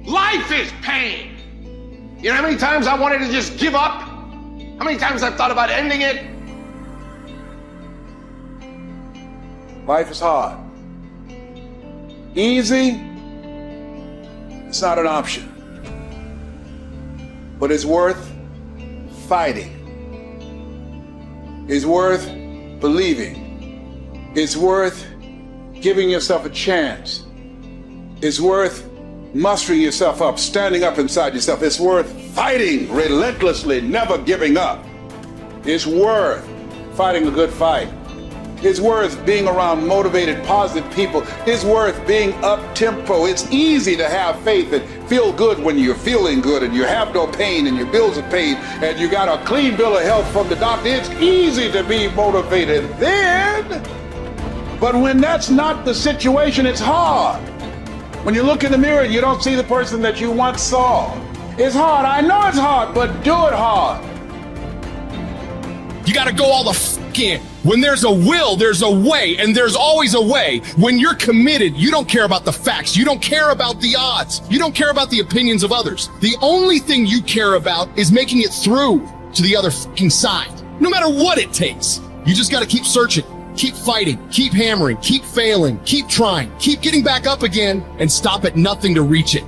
Life is pain. You know how many times I wanted to just give up? How many times I've thought about ending it? Life is hard. Easy, it's not an option. But it's worth fighting. It's worth believing. It's worth giving yourself a chance. It's worth mustering yourself up, standing up inside yourself. It's worth fighting relentlessly, never giving up. It's worth fighting a good fight. It's worth being around motivated, positive people. It's worth being up-tempo. It's easy to have faith and feel good when you're feeling good and you have no pain and your bills are paid and you got a clean bill of health from the doctor. It's easy to be motivated then. But when that's not the situation, it's hard. When you look in the mirror and you don't see the person that you once saw. It's hard. I know it's hard, but do it hard. You gotta go all the f in. When there's a will, there's a way, and there's always a way. When you're committed, you don't care about the facts. You don't care about the odds. You don't care about the opinions of others. The only thing you care about is making it through to the other f***ing side. No matter what it takes. You just gotta keep searching, keep fighting, keep hammering, keep failing, keep trying, keep getting back up again, and stop at nothing to reach it.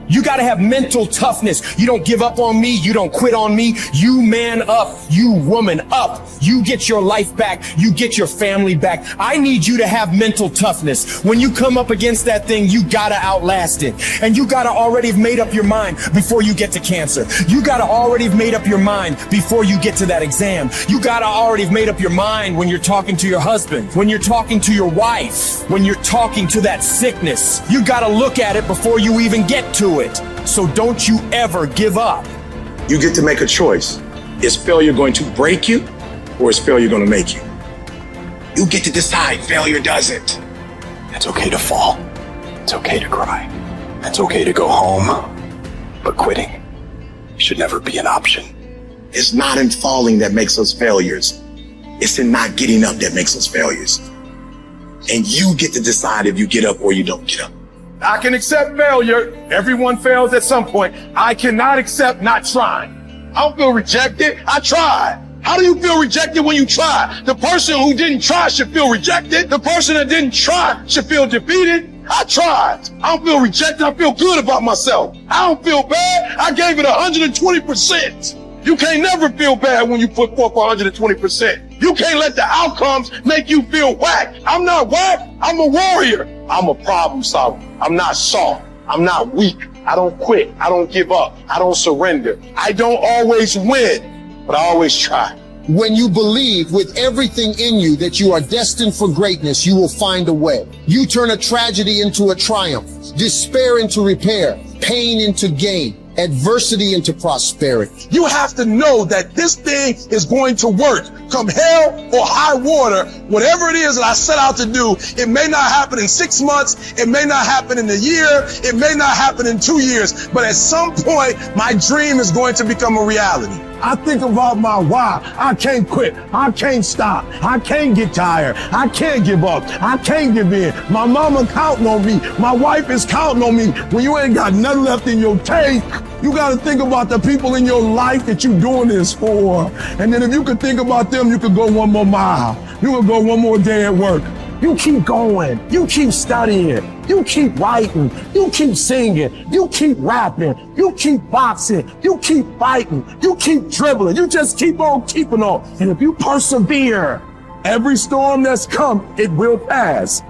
You gotta have mental toughness. You don't give up on me. You don't quit on me. You man up. You woman up. You get your life back. You get your family back. I need you to have mental toughness. When you come up against that thing, you gotta outlast it. And you gotta already have made up your mind before you get to cancer. You gotta already have made up your mind before you get to that exam. You gotta already have made up your mind when you're talking to your husband, when you're talking to your wife, when you're talking to that sickness. You gotta look at it before you even get to it. So don't you ever give up. You get to make a choice. Is failure going to break you, or is failure going to make you? You get to decide. Failure doesn't. It's okay to fall. It's okay to cry. It's okay to go home. But quitting should never be an option. It's not in falling that makes us failures. It's in not getting up that makes us failures. And you get to decide if you get up or you don't get up. I can accept failure. Everyone fails at some point. I cannot accept not trying. I don't feel rejected. I tried. How do you feel rejected when you try? The person who didn't try should feel rejected. The person that didn't try should feel defeated. I tried. I don't feel rejected. I feel good about myself. I don't feel bad. I gave it 120%. You can't never feel bad when you put forth 120%. You can't let the outcomes make you feel whack. I'm not whack. I'm a warrior. I'm a problem solver. I'm not soft. I'm not weak. I don't quit. I don't give up. I don't surrender. I don't always win, but I always try. When you believe with everything in you that you are destined for greatness, you will find a way. You turn a tragedy into a triumph, despair into repair, pain into gain, adversity into prosperity. You have to know that this thing is going to work. Come hell or high water, whatever it is that I set out to do, it may not happen in 6 months, it may not happen in a year, it may not happen in 2 years, but at some point, my dream is going to become a reality. I think about my why. I can't quit. I can't stop. I can't get tired. I can't give up. I can't give in. My mama counting on me. My wife is counting on me. When you ain't got nothing left in your tank, you got to think about the people in your life that you're doing this for. And then if you could think about them, you could go one more mile. You could go one more day at work. You keep going. You keep studying. You keep writing. You keep singing. You keep rapping. You keep boxing. You keep fighting. You keep dribbling. You just keep on keeping on. And if you persevere, every storm that's come, it will pass.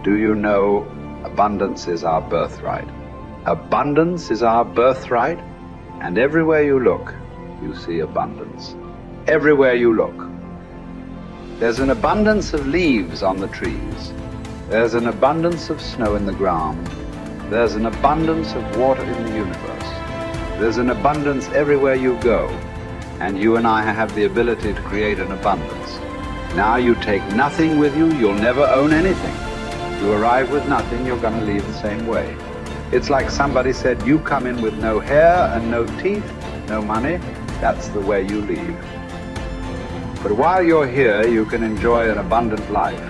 Do you know abundance is our birthright? Abundance is our birthright, and everywhere you look, you see abundance. Everywhere you look. There's an abundance of leaves on the trees. There's an abundance of snow in the ground. There's an abundance of water in the universe. There's an abundance everywhere you go, and you and I have the ability to create an abundance. Now you take nothing with you, you'll never own anything. You arrive with nothing, you're going to leave the same way. It's like somebody said, you come in with no hair and no teeth, no money, that's the way you leave. But while you're here, you can enjoy an abundant life.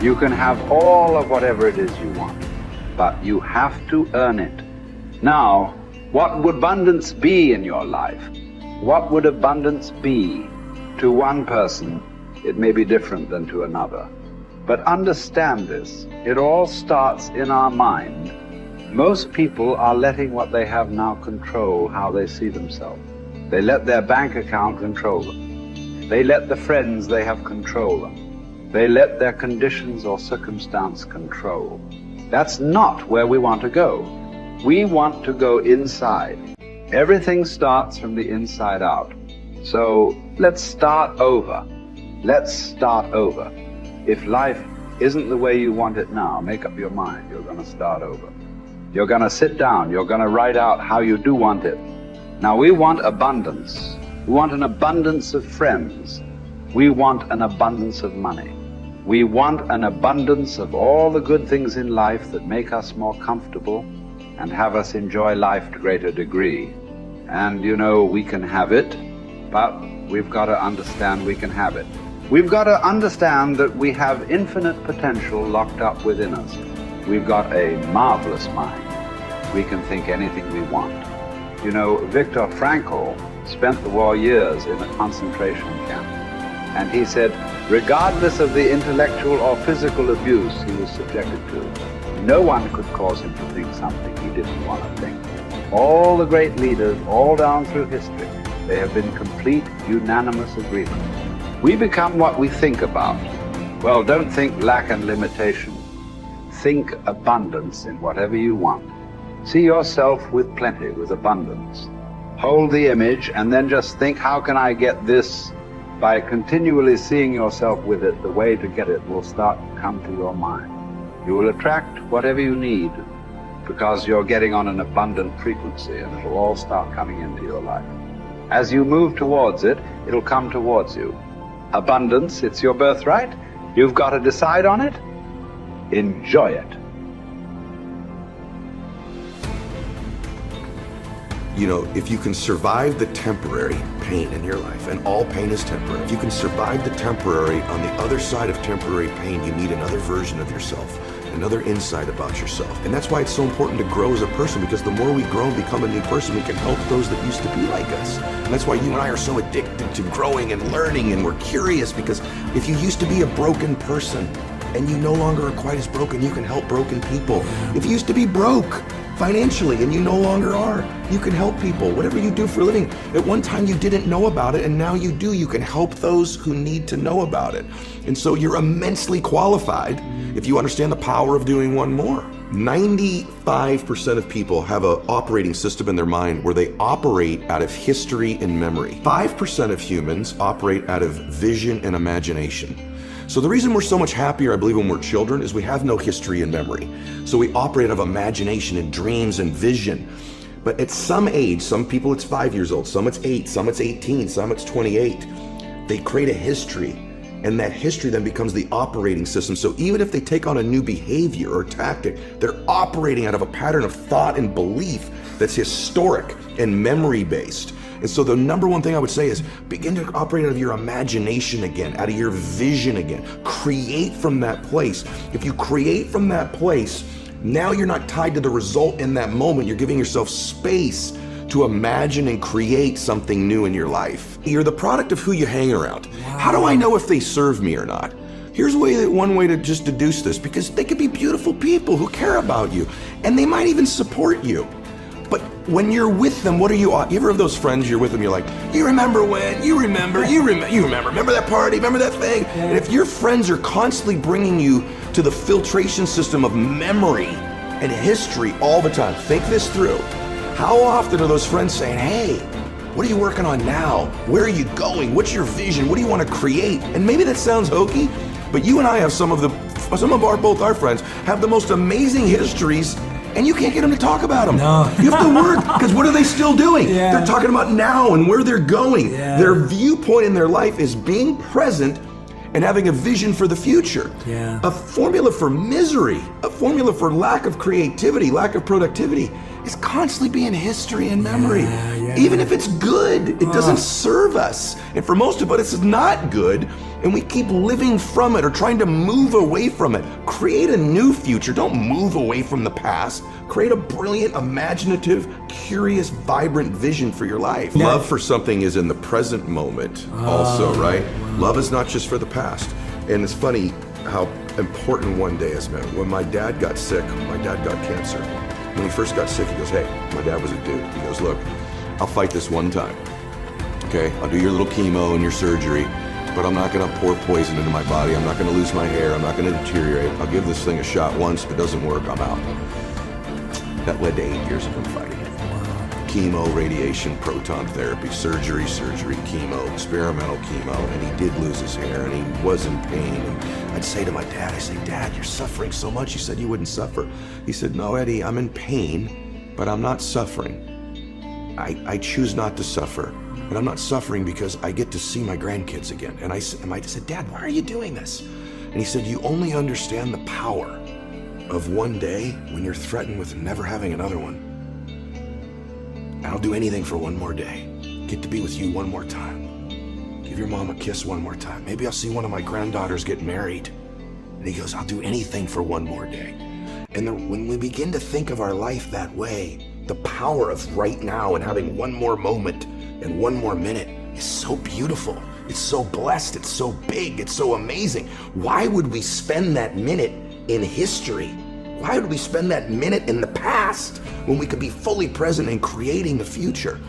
You can have all of whatever it is you want, but you have to earn it. Now, what would abundance be in your life? What would abundance be? To one person, it may be different than to another. But understand this, it all starts in our mind. Most people are letting what they have now control how they see themselves. They let their bank account control them. They let the friends they have control them. They let their conditions or circumstance control. That's not where we want to go. We want to go inside. Everything starts from the inside out. So let's start over. Let's start over. If life isn't the way you want it now, make up your mind. You're going to start over. You're going to sit down. You're going to write out how you do want it. Now, we want abundance. We want an abundance of friends. We want an abundance of money. We want an abundance of all the good things in life that make us more comfortable and have us enjoy life to a greater degree. And you know, we can have it, but we've got to understand we can have it. We've got to understand that we have infinite potential locked up within us. We've got a marvelous mind. We can think anything we want. You know, Viktor Frankl spent the war years in a concentration camp. And he said, regardless of the intellectual or physical abuse he was subjected to, no one could cause him to think something he didn't want to think. All the great leaders, all down through history, they have been complete, unanimous agreement. We become what we think about. Well, don't think lack and limitation. Think abundance in whatever you want. See yourself with plenty, with abundance. Hold the image and then just think, how can I get this? By continually seeing yourself with it, the way to get it will start to come to your mind. You will attract whatever you need because you're getting on an abundant frequency, and it'll all start coming into your life. As you move towards it, it'll come towards you. Abundance, it's your birthright. You've got to decide on it. Enjoy it. You know, if you can survive the temporary pain in your life, and all pain is temporary, if you can survive the temporary, on the other side of temporary pain, you meet another version of yourself, another insight about yourself. And that's why it's so important to grow as a person, because the more we grow and become a new person, we can help those that used to be like us. And that's why you and I are so addicted to growing and learning, and we're curious, because if you used to be a broken person and you no longer are quite as broken, you can help broken people. If you used to be broke financially and you no longer are, you can help people. Whatever you do for a living, at one time you didn't know about it and now you do. You can help those who need to know about it. And so you're immensely qualified if you understand the power of doing one more. 95% of people have an operating system in their mind where they operate out of history and memory. 5% of humans operate out of vision and imagination. So the reason we're so much happier, I believe, when we're children is we have no history and memory. So we operate out of imagination and dreams and vision. But at some age, some people it's 5 years old, some it's 8, some it's 18, some it's 28. They create a history, and that history then becomes the operating system. So even if they take on a new behavior or tactic, they're operating out of a pattern of thought and belief that's historic and memory-based. And so the number one thing I would say is begin to operate out of your imagination again, out of your vision again. Create from that place. If you create from that place, now you're not tied to the result in that moment. You're giving yourself space to imagine and create something new in your life. You're the product of who you hang around. How do I know if they serve me or not? Here's one way to just deduce this, because they could be beautiful people who care about you, and they might even support you. But when you're with them, what are you ever have those friends you're with them, you're like, you remember when, you remember that party, remember that thing? And if your friends are constantly bringing you to the filtration system of memory and history all the time, think this through. How often are those friends saying, hey, what are you working on now? Where are you going? What's your vision? What do you want to create? And maybe that sounds hokey, but you and I have both our friends have the most amazing histories, and you can't get them to talk about them. No. You have to work, because what are they still doing? Yeah. They're talking about now and where they're going. Yeah. Their viewpoint in their life is being present and having a vision for the future. Yeah. A formula for misery, a formula for lack of creativity, lack of productivity, is constantly being history and memory. Even if it's good, it doesn't serve us. And for most of us, it's not good. And we keep living from it or trying to move away from it. Create a new future. Don't move away from the past. Create a brilliant, imaginative, curious, vibrant vision for your life. Love for something is in the present moment also, right? Love is not just for the past. And it's funny how important one day is, man. When my dad got sick, my dad got cancer. When he first got sick, he goes, hey, my dad was a dude. He goes, look, I'll fight this one time. Okay, I'll do your little chemo and your surgery, but I'm not gonna pour poison into my body. I'm not gonna lose my hair. I'm not gonna deteriorate. I'll give this thing a shot once. If it doesn't work, I'm out. That led to 8 years of him fighting it. Chemo, radiation, proton therapy, surgery, chemo, experimental chemo, and he did lose his hair and he was in pain. And I'd say to my dad, I say, Dad, you're suffering so much. You said you wouldn't suffer. He said, no, Eddie, I'm in pain, but I'm not suffering. I choose not to suffer. And I'm not suffering because I get to see my grandkids again. And I said, Dad, why are you doing this? And he said, you only understand the power of one day when you're threatened with never having another one. I'll do anything for one more day. Get to be with you one more time. Give your mom a kiss one more time. Maybe I'll see one of my granddaughters get married. And he goes, I'll do anything for one more day. And when we begin to think of our life that way, the power of right now and having one more moment and one more minute is so beautiful. It's so blessed. It's so big. It's so amazing. Why would we spend that minute in history? Why would we spend that minute in the past when we could be fully present in creating the future?